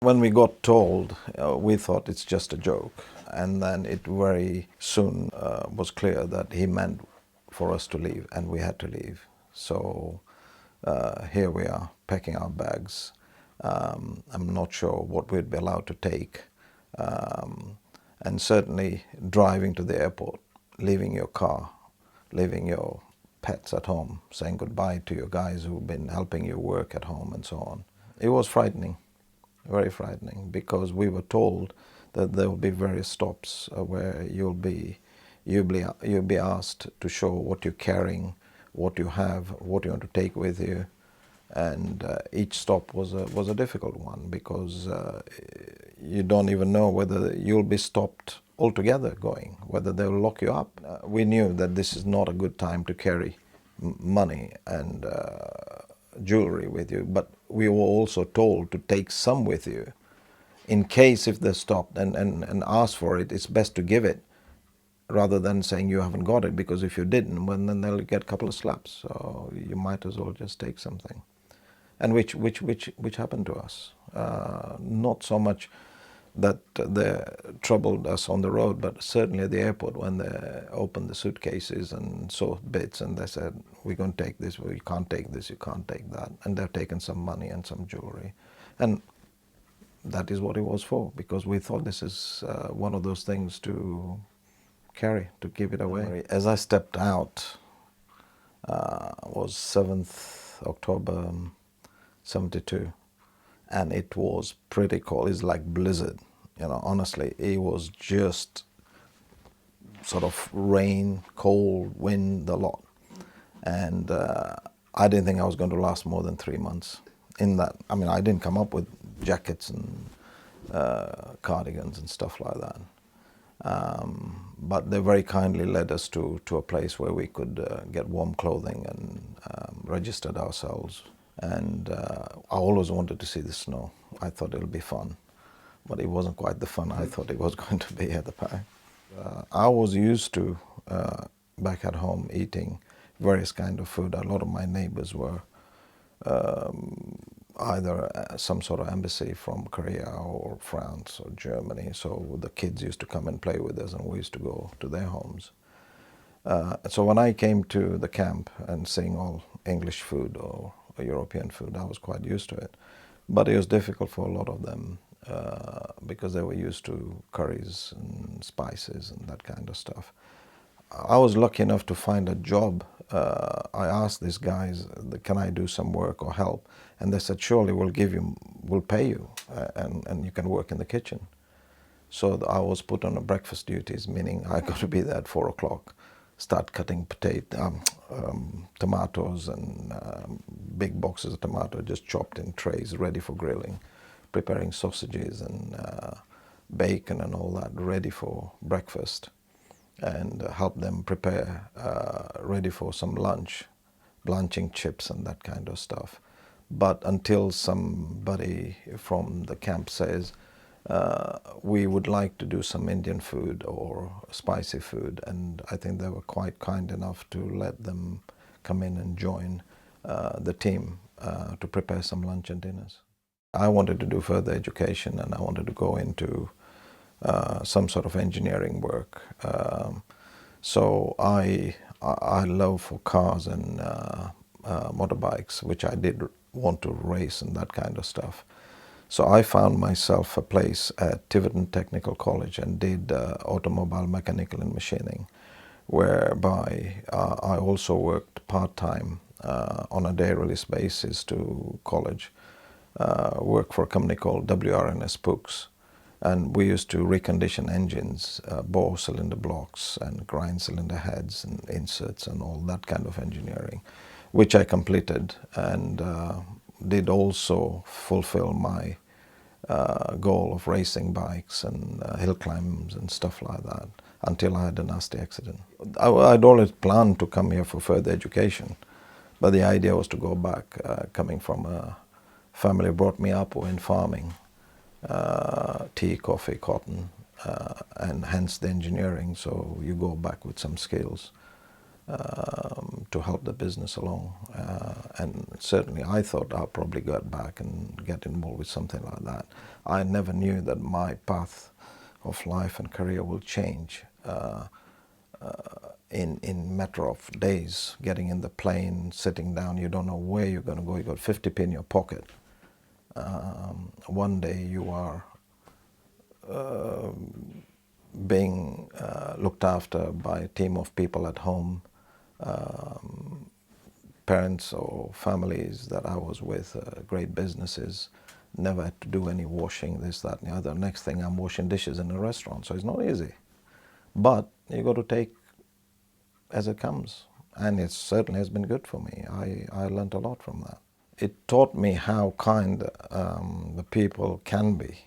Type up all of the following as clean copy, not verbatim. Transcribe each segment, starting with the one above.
When we got told, we thought it's just a joke. And then it very soon was clear that he meant for us to leave, and we had to leave. So here we are, packing our bags. I'm not sure what we'd be allowed to take. And certainly driving to the airport, leaving your car, leaving your pets at home, saying goodbye to your guys who've been helping you work at home and so on. It was frightening, very frightening, because we were told that there will be various stops where you'll be asked to show what you're carrying, what you have, what you want to take with you. And each stop was a difficult one, because you don't even know whether you'll be stopped altogether going, whether they'll lock you up. We knew that this is not a good time to carry money and jewelry with you, but we were also told to take some with you. In case if they're stopped and ask for it, it's best to give it rather than saying you haven't got it, because if you didn't, well, then they'll get a couple of slaps. So you might as well just take something. And which happened to us. Not so much that they troubled us on the road, but certainly at the airport when they opened the suitcases and saw bits, and they said, we're going to take this, well, you can't take this, you can't take that. And they've taken some money and some jewelry. And that is what it was for, because we thought this is one of those things to carry, to give it away. As I stepped out, was 7th October 72, and it was pretty cold. It's like blizzard, you know, honestly. It was just sort of rain, cold, wind, a lot. And I didn't think I was going to last more than 3 months in that. I mean, I didn't come up with jackets and cardigans and stuff like that. But they very kindly led us to a place where we could get warm clothing and registered ourselves. And I always wanted to see the snow. I thought it'll be fun, but it wasn't quite the fun I thought it was going to be at the time. I was used to, back at home, eating various kind of food. A lot of my neighbors were either some sort of embassy from Korea or France or Germany. So the kids used to come and play with us, and we used to go to their homes. So when I came to the camp and seeing all English food or European food, I was quite used to it. But it was difficult for a lot of them because they were used to curries and spices and that kind of stuff. I was lucky enough to find a job. I asked these guys, can I do some work or help? And they said, surely we'll pay you and you can work in the kitchen. So I was put on a breakfast duties, meaning I got to be there at 4 o'clock, start cutting tomatoes and big boxes of tomato just chopped in trays ready for grilling, preparing sausages and bacon and all that ready for breakfast, and help them prepare ready for some lunch, blanching chips and that kind of stuff. But until somebody from the camp says, we would like to do some Indian food or spicy food, and I think they were quite kind enough to let them come in and join the team to prepare some lunch and dinners. I wanted to do further education, and I wanted to go into some sort of engineering work. So I love for cars and motorbikes, which I did want to race and that kind of stuff. So I found myself a place at Tiverton Technical College and did automobile mechanical and machining, whereby I also worked part-time on a day release basis to college, worked for a company called WRNS Pooks. And we used to recondition engines, bore cylinder blocks and grind cylinder heads and inserts and all that kind of engineering, which I completed, and did also fulfill my goal of racing bikes and hill climbs and stuff like that, until I had a nasty accident. I'd always planned to come here for further education, but the idea was to go back, coming from a family who brought me up in farming, tea, coffee, cotton, and hence the engineering. So you go back with some skills. to help the business along. And certainly I thought I'll probably get back and get involved with something like that. I never knew that my path of life and career will change in matter of days. Getting in the plane, sitting down, you don't know where you're going to go. You got 50p in your pocket. One day you are being looked after by a team of people at home, parents or families that I was with, great businesses, never had to do any washing, this, that, and the other. Next thing, I'm washing dishes in a restaurant, so it's not easy. But you got to take as it comes, and it certainly has been good for me. I learned a lot from that. It taught me how kind the people can be.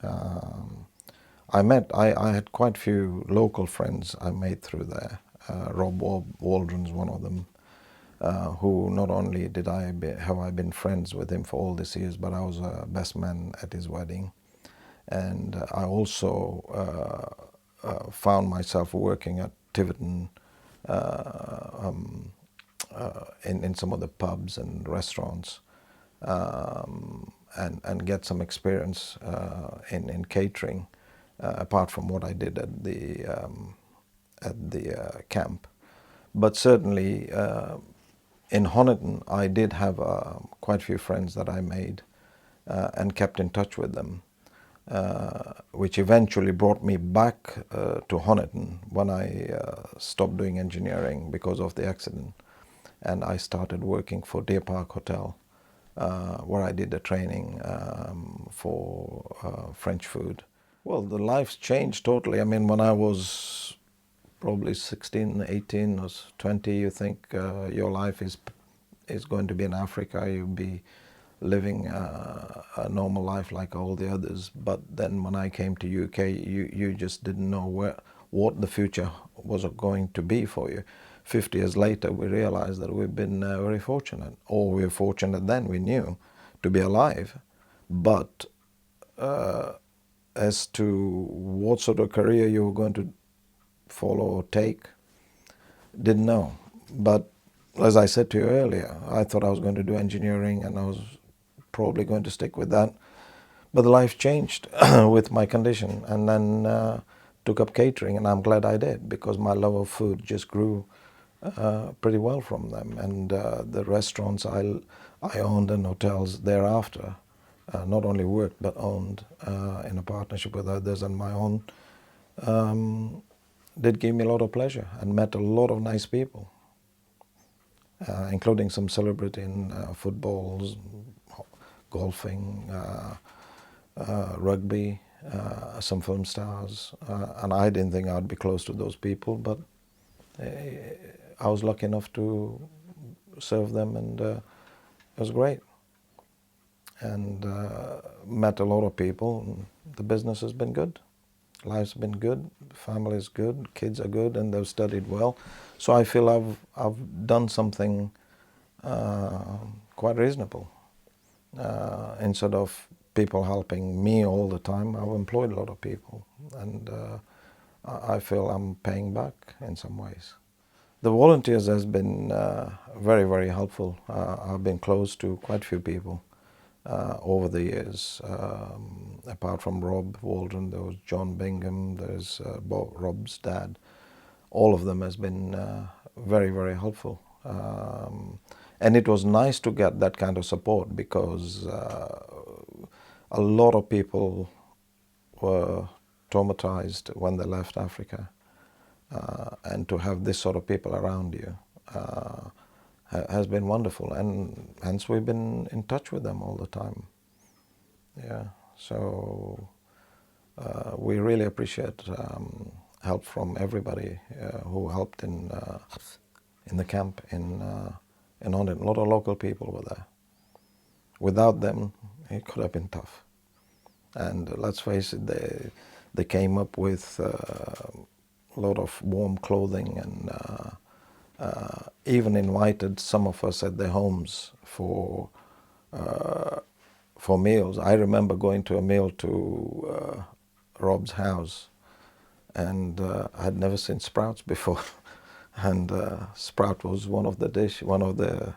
I had quite a few local friends I made through there. Rob Waldron's one of them, who not only have I been friends with him for all these years, but I was a best man at his wedding. And I also found myself working at Tiverton in some of the pubs and restaurants, and get some experience in catering, apart from what I did at the camp. But certainly in Honiton, I did have quite a few friends that I made and kept in touch with them, which eventually brought me back to Honiton when I stopped doing engineering because of the accident. And I started working for Deer Park Hotel, where I did the training for French food. Well, the life's changed totally. I mean, when I was probably 16, 18 or 20, you think your life is going to be in Africa. You'll be living a normal life like all the others. But then when I came to UK, you just didn't know what the future was going to be for you. 50 years later, we realized that we've been very fortunate, or we were fortunate then, we knew, to be alive. But as to what sort of career you were going to follow or take, didn't know. But as I said to you earlier, I thought I was going to do engineering and I was probably going to stick with that. But life changed with my condition, and then took up catering, and I'm glad I did, because my love of food just grew pretty well from them. And the restaurants I owned and hotels thereafter, not only worked but owned in a partnership with others and my own, did give me a lot of pleasure, and met a lot of nice people, including some celebrity in footballs, golfing, rugby, some film stars, and I didn't think I'd be close to those people, but I was lucky enough to serve them, and it was great. And met a lot of people, and the business has been good. Life's been good, family's good, kids are good, and they've studied well. So I feel I've done something quite reasonable. Instead of people helping me all the time, I've employed a lot of people, and I feel I'm paying back in some ways. The volunteers has been very, very helpful. I've been close to quite a few people over the years. Apart from Rob Waldron, there was John Bingham, there's Rob's dad. All of them has been very, very helpful. And it was nice to get that kind of support, because a lot of people were traumatized when they left Africa. And to have this sort of people around you has been wonderful, and hence we've been in touch with them all the time. Yeah, so we really appreciate help from everybody who helped in the camp in Honiton. A lot of local people were there. Without them, it could have been tough. And let's face it, they came up with a lot of warm clothing, and even invited some of us at their homes for meals. I remember going to a meal to Rob's house, and I had never seen sprouts before. and sprout was one of the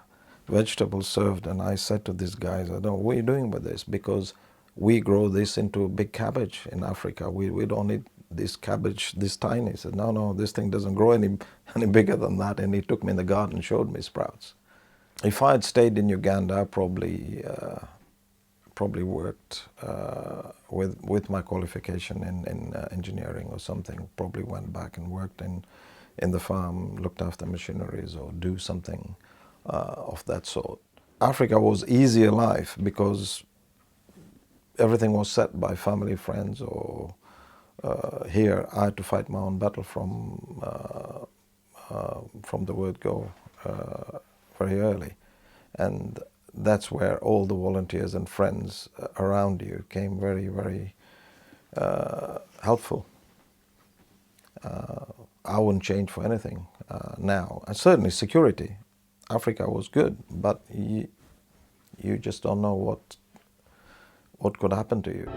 vegetables served. And I said to these guys, I don't know, what are you doing with this? Because we grow this into a big cabbage in Africa. We don't need this cabbage this tiny. He said, no, this thing doesn't grow any bigger than that. And he took me in the garden and showed me sprouts. If I had stayed in Uganda, I probably worked with my qualification in engineering or something. Probably went back and worked in the farm, looked after machineries, or do something of that sort. Africa was easier life because everything was set by family, friends, or here I had to fight my own battle from the word go very early. And that's where all the volunteers and friends around you came very, very helpful. I wouldn't change for anything now. And certainly security. Africa was good, but you just don't know what could happen to you.